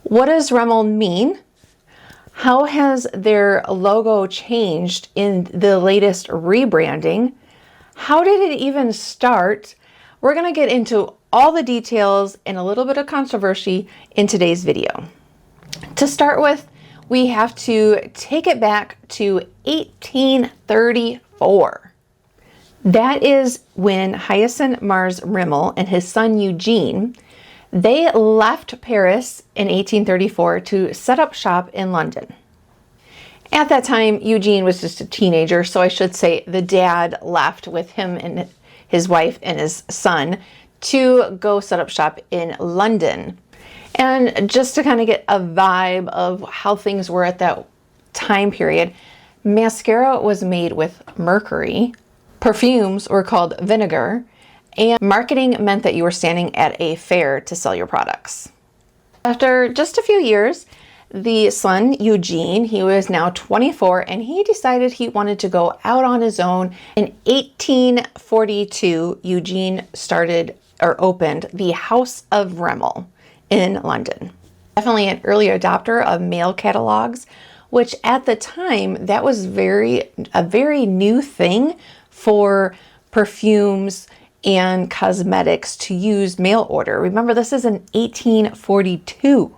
What does Rimmel mean? How has their logo changed in the latest rebranding? How did it even start? We're going to get into all the details and a little bit of controversy in today's video. To start with, we have to take it back to 1834. That is when Hyacinthe Mars Rimmel and his son Eugene, they left Paris in 1834 to set up shop in London. At that time, Eugene was just a teenager, so I should say the dad left with him and his wife and his son to go set up shop in London. And just to kind of get a vibe of how things were at that time period, mascara was made with mercury, perfumes were called Vinegar, and marketing meant that you were standing at a fair to sell your products. After just a few years, the son, Eugene, he was now 24, and he decided he wanted to go out on his own. In 1842, Eugene opened the House of Rimmel in London. Definitely an early adopter of male catalogs, which at the time, that was a very new thing for perfumes and cosmetics to use mail order. Remember, this is in 1842.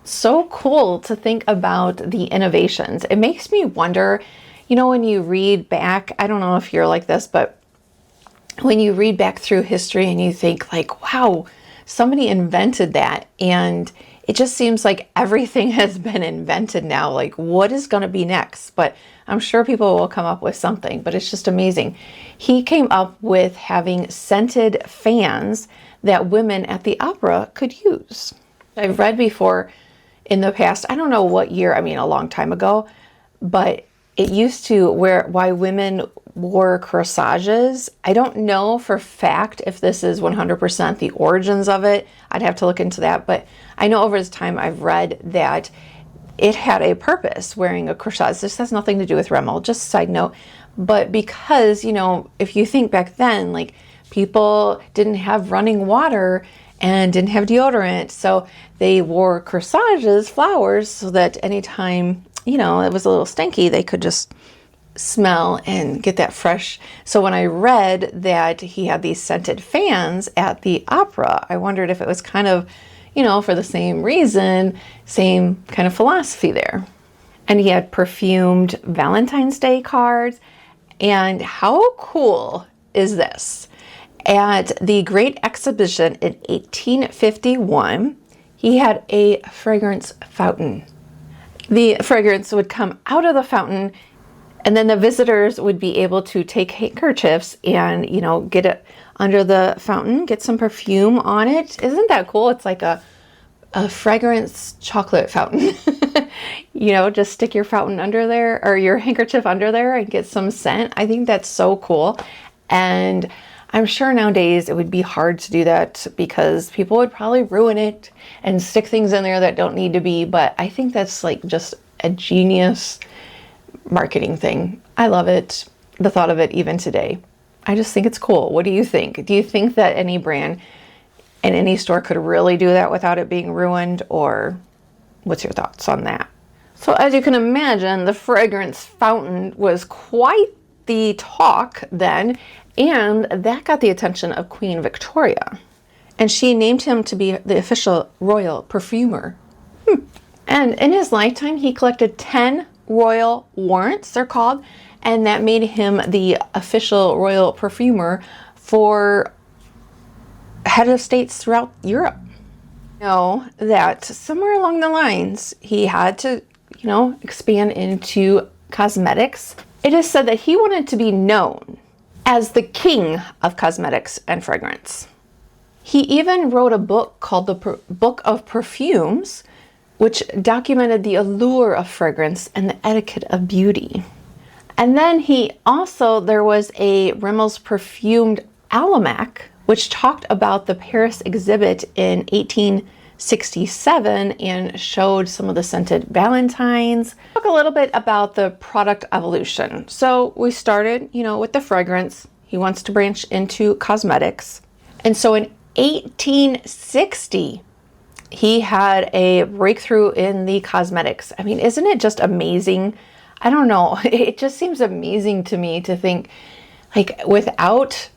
So cool to think about the innovations. It makes me wonder, you know, when you read back, I don't know if you're like this, but when you read back through history and you think like, wow, somebody invented that, and it just seems like everything has been invented now. Like, what is going to be next? But I'm sure people will come up with something, but it's just amazing. He came up with having scented fans that women at the opera could use. I've read before in the past, I don't know what year, I mean a long time ago, but it used to why women wore corsages. I don't know for fact if this is 100% the origins of it. I'd have to look into that, but I know over this time I've read that it had a purpose, wearing a corsage. This has nothing to do with Rimmel, just a side note. But because, you know, if you think back then, like, people didn't have running water and didn't have deodorant, so they wore corsages, flowers, so that anytime, you know, it was a little stinky, they could just smell and get that fresh. So when I read that he had these scented fans at the opera, I wondered if it was kind of, you know, for the same reason, same kind of philosophy there. And he had perfumed Valentine's Day cards. And how cool is this? At the Great Exhibition in 1851, he had a fragrance fountain. The fragrance would come out of the fountain, and then the visitors would be able to take handkerchiefs and, you know, get it under the fountain, get some perfume on it. Isn't that cool? It's like a fragrance chocolate fountain. You know, just stick your fountain under there, or your handkerchief under there, and get some scent. I think that's so cool. And I'm sure nowadays it would be hard to do that because people would probably ruin it and stick things in there that don't need to be. But I think that's like just a genius marketing thing. I love it. The thought of it even today. I just think it's cool. What do you think? Do you think that any brand in any store could really do that without it being ruined, or what's your thoughts on that? So as you can imagine, the fragrance fountain was quite the talk then, and that got the attention of Queen Victoria. And she named him to be the official royal perfumer. And in his lifetime, he collected 10 royal warrants, they're called, and that made him the official royal perfumer for head of states throughout Europe. Know that somewhere along the lines, he had to, you know, expand into cosmetics. It is said that he wanted to be known as the king of cosmetics and fragrance. He even wrote a book called the Book of Perfumes, which documented the allure of fragrance and the etiquette of beauty. And then there was a Rimmel's Perfumed Almanac, which talked about the Paris exhibit in 1867 and showed some of the scented Valentines. Talk a little bit about the product evolution. So we started, you know, with the fragrance. He wants to branch into cosmetics. And so in 1860, He had a breakthrough in the cosmetics. I mean, isn't it just amazing? I don't know. It just seems amazing to me to think, like, without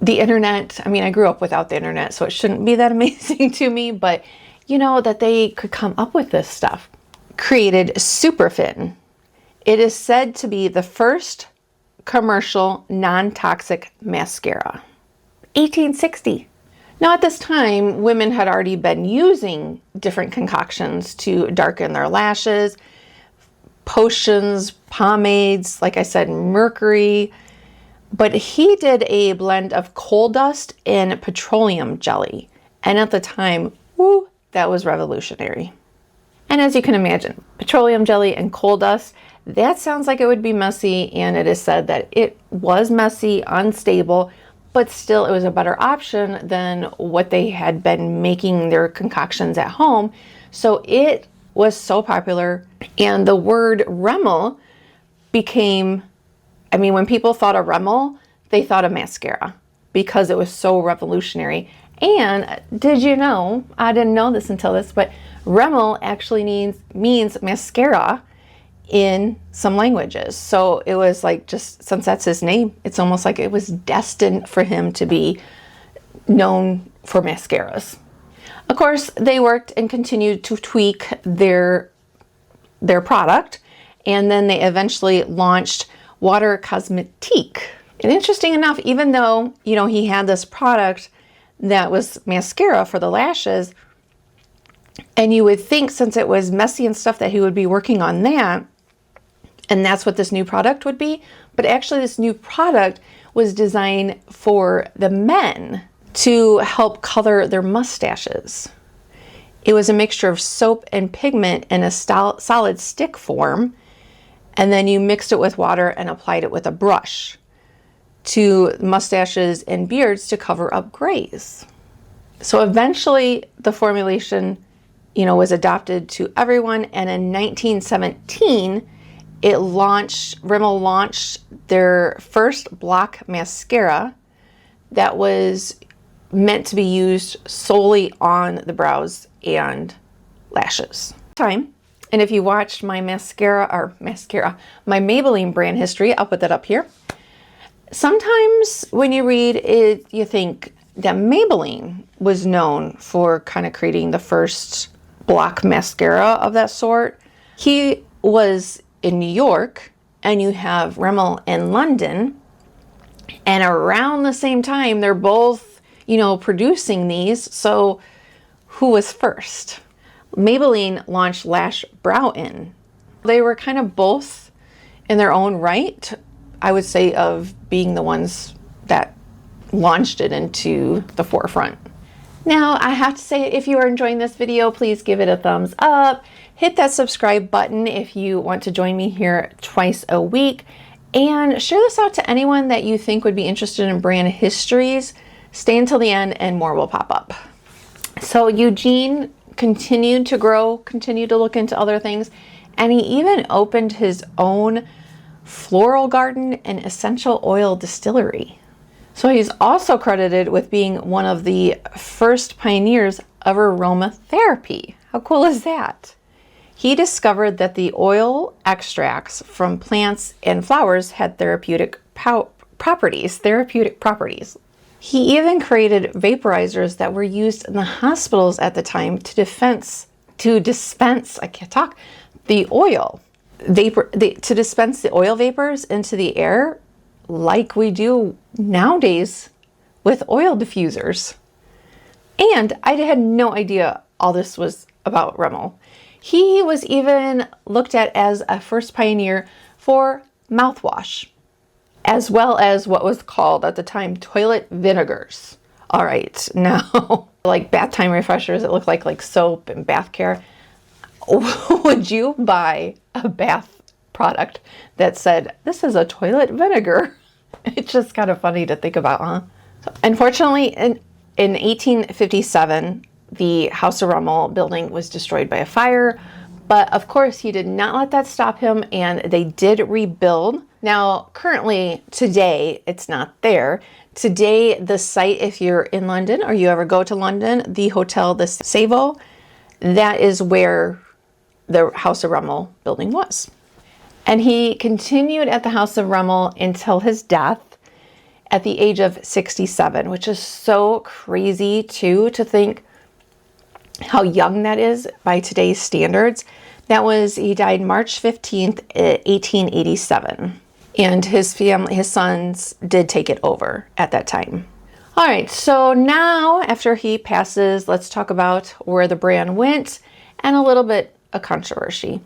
the internet, I mean, I grew up without the internet, so it shouldn't be that amazing to me, but you know, that they could come up with this stuff. Created Superfin. It is said to be the first commercial non-toxic mascara. 1860. Now at this time, women had already been using different concoctions to darken their lashes, potions, pomades, like I said, mercury, but he did a blend of coal dust and petroleum jelly. And at the time, woo, that was revolutionary. And as you can imagine, petroleum jelly and coal dust, that sounds like it would be messy, and it is said that it was messy, unstable, but still it was a better option than what they had been making their concoctions at home. So it was so popular, and the word Rimmel became, I mean, when people thought of Rimmel, they thought of mascara because it was so revolutionary. And did you know, I didn't know this until this, but Rimmel actually means mascara in some languages. So it was like, just since that's his name, it's almost like it was destined for him to be known for mascaras. Of course, they worked and continued to tweak their product, and then they eventually launched Water Cosmetic. And interesting enough, even though, you know, he had this product that was mascara for the lashes, and you would think since it was messy and stuff that he would be working on that, and that's what this new product would be. But actually this new product was designed for the men to help color their mustaches. It was a mixture of soap and pigment in a solid stick form, and then you mixed it with water and applied it with a brush to mustaches and beards to cover up grays. So eventually the formulation, you know, was adopted to everyone, and in 1917 Rimmel launched their first block mascara that was meant to be used solely on the brows and lashes. And if you watched my my Maybelline brand history, I'll put that up here. Sometimes when you read it, you think that Maybelline was known for kind of creating the first block mascara of that sort. He was in New York, and you have Rimmel in London, and around the same time they're both, you know, producing these. So who was first? Maybelline launched Lash Brow In. They were kind of both in their own right, I would say, of being the ones that launched it into the forefront. Now, I have to say, if you are enjoying this video, please give it a thumbs up. Hit that subscribe button if you want to join me here twice a week. And share this out to anyone that you think would be interested in brand histories. Stay until the end and more will pop up. So Eugene continued to grow, continued to look into other things, and he even opened his own floral garden and essential oil distillery. So he's also credited with being one of the first pioneers of aromatherapy. How cool is that? He discovered that the oil extracts from plants and flowers had therapeutic properties. He even created vaporizers that were used in the hospitals at the time to dispense the oil vapors into the air, like we do nowadays with oil diffusers. And I had no idea all this was about Rimmel. He was even looked at as a first pioneer for mouthwash, as well as what was called at the time toilet vinegars. All right, now, like bath time refreshers, it looked like soap and bath care. Would you buy a bath product that said, this is a toilet vinegar? It's just kind of funny to think about, huh? So, unfortunately, in 1857, the House of Rimmel building was destroyed by a fire, but of course he did not let that stop him, and they did rebuild. Now, currently, today, it's not there. Today, the site, if you're in London or you ever go to London, the Hotel the Savoy, that is where the House of Rimmel building was. And he continued at the House of Rimmel until his death at the age of 67, which is so crazy too, to think how young that is by today's standards. He died March 15th, 1887. And his sons did take it over at that time. All right, so now after he passes, let's talk about where the brand went and a little bit of controversy.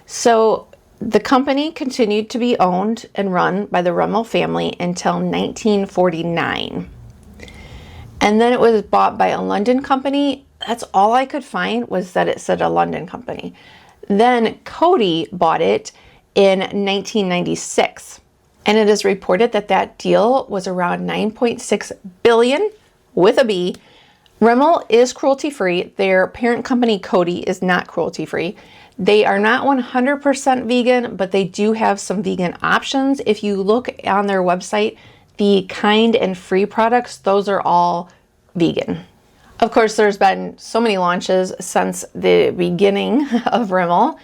So the company continued to be owned and run by the Rimmel family until 1949. And then it was bought by a London company. That's all I could find, was that it said a London company. Then Coty bought it in 1996. And it is reported that that deal was around 9.6 billion with a B. Rimmel is cruelty-free. Their parent company, Coty, is not cruelty-free. They are not 100% vegan, but they do have some vegan options. If you look on their website, the Kind and Free products, those are all vegan. Of course, there's been so many launches since the beginning of Rimmel.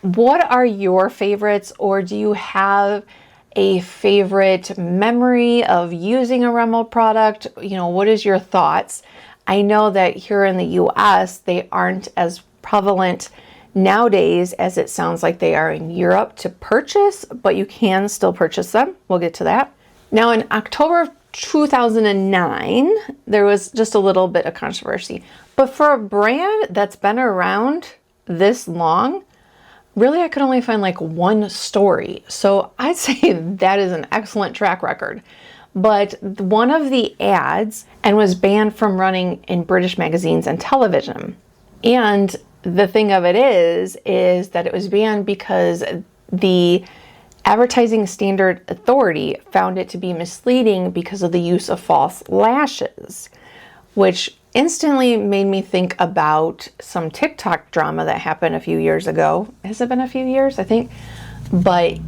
What are your favorites, or do you have a favorite memory of using a Rimmel product? You know, what is your thoughts? I know that here in the US, they aren't as prevalent nowadays as it sounds like they are in Europe to purchase, but you can still purchase them. We'll get to that. Now, in October of 2009, there was just a little bit of controversy. But for a brand that's been around this long, really, I could only find like one story. So I'd say that is an excellent track record. But one of the ads and was banned from running in British magazines and television. And the thing of it is that it was banned because the Advertising Standard Authority found it to be misleading because of the use of false lashes, which instantly made me think about some TikTok drama that happened a few years ago. Has it been a few years? I think. But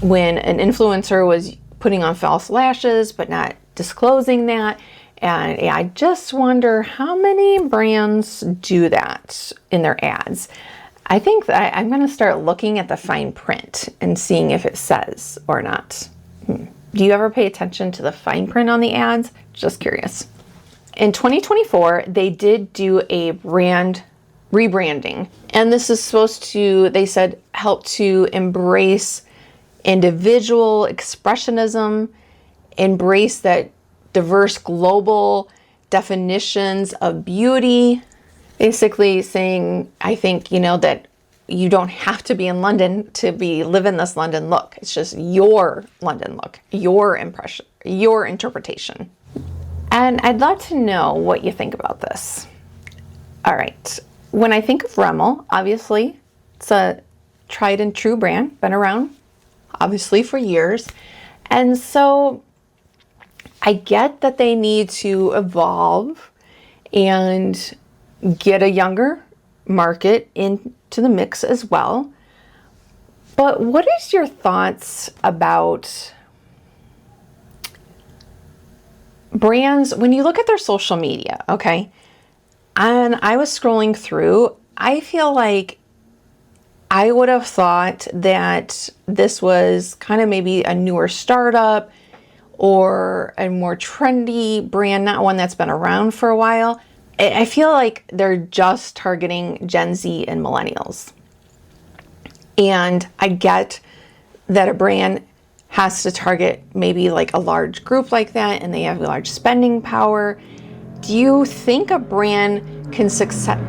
when an influencer was putting on false lashes but not disclosing that, and I just wonder how many brands do that in their ads. I think that I'm going to start looking at the fine print and seeing if it says or not. Do you ever pay attention to the fine print on the ads? Just curious. In 2024, they did do a brand rebranding. And this is supposed to, they said, help to embrace individual expressionism, embrace that diverse global definitions of beauty. Basically saying, I think, that you don't have to be in London to live in this London look. It's just your London look, your impression, your interpretation. And I'd love to know what you think about this. All right. When I think of Rimmel, obviously, it's a tried and true brand, been around, obviously, for years. And so I get that they need to evolve and get a younger market into the mix as well. But what is your thoughts about brands when you look at their social media? Okay. And I was scrolling through, I feel like I would have thought that this was kind of maybe a newer startup or a more trendy brand, not one that's been around for a while. I feel like they're just targeting Gen Z and millennials. And I get that a brand has to target maybe like a large group like that and they have a large spending power. Do you think a brand can success?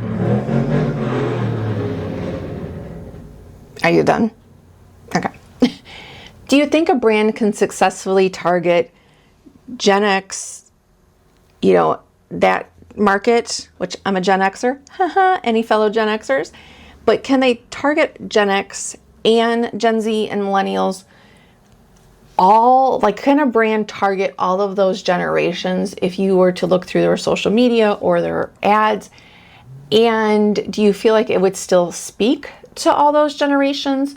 Are you done? Okay. Do you think a brand can successfully target Gen X, that market, which I'm a Gen Xer, any fellow Gen Xers, but can they target Gen X and Gen Z and millennials all, like, can a brand target all of those generations if you were to look through their social media or their ads? And do you feel like it would still speak to all those generations?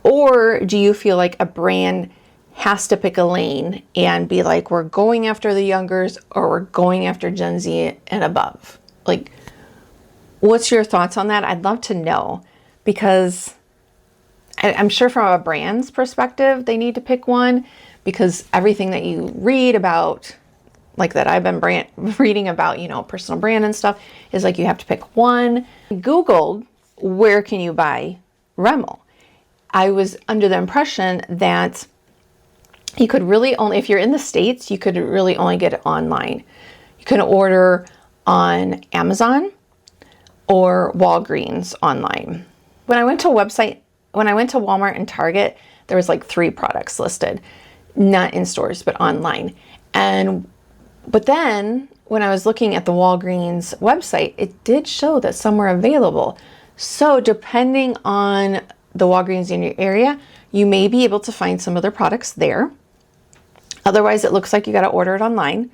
Or do you feel like a brand has to pick a lane and be like, we're going after the youngers or we're going after Gen Z and above? Like, What's your thoughts on that? I'd love to know, because I'm sure from a brand's perspective, they need to pick one, because everything that you read about, like that I've been reading about, you know, personal brand and stuff, is like you have to pick one. Googled, where can you buy Rimmel? I was under the impression that you could really only, if you're in the States, you could really only get it online. You can order on Amazon or Walgreens online. When I went to Walmart and Target, there was like 3 products listed, not in stores, but online. But then when I was looking at the Walgreens website, it did show that some were available. So depending on the Walgreens in your area, you may be able to find some other products there. Otherwise, it looks like you got to order it online.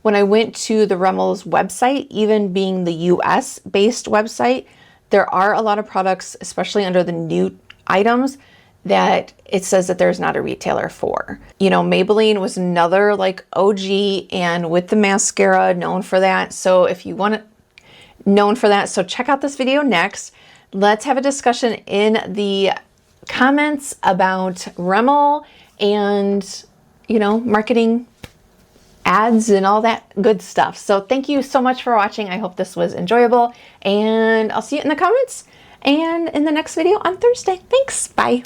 When I went to the Rimmel's website, even being the US based website, there are a lot of products, especially under the new items, that it says that there's not a retailer for. You know, Maybelline was another like OG, and with the mascara, known for that. So if you want it, known for that. So check out this video next. Let's have a discussion in the comments about Rimmel and, you know, marketing, ads, and all that good stuff. So thank you so much for watching. I hope this was enjoyable, and I'll see you in the comments and in the next video on Thursday. Thanks. Bye.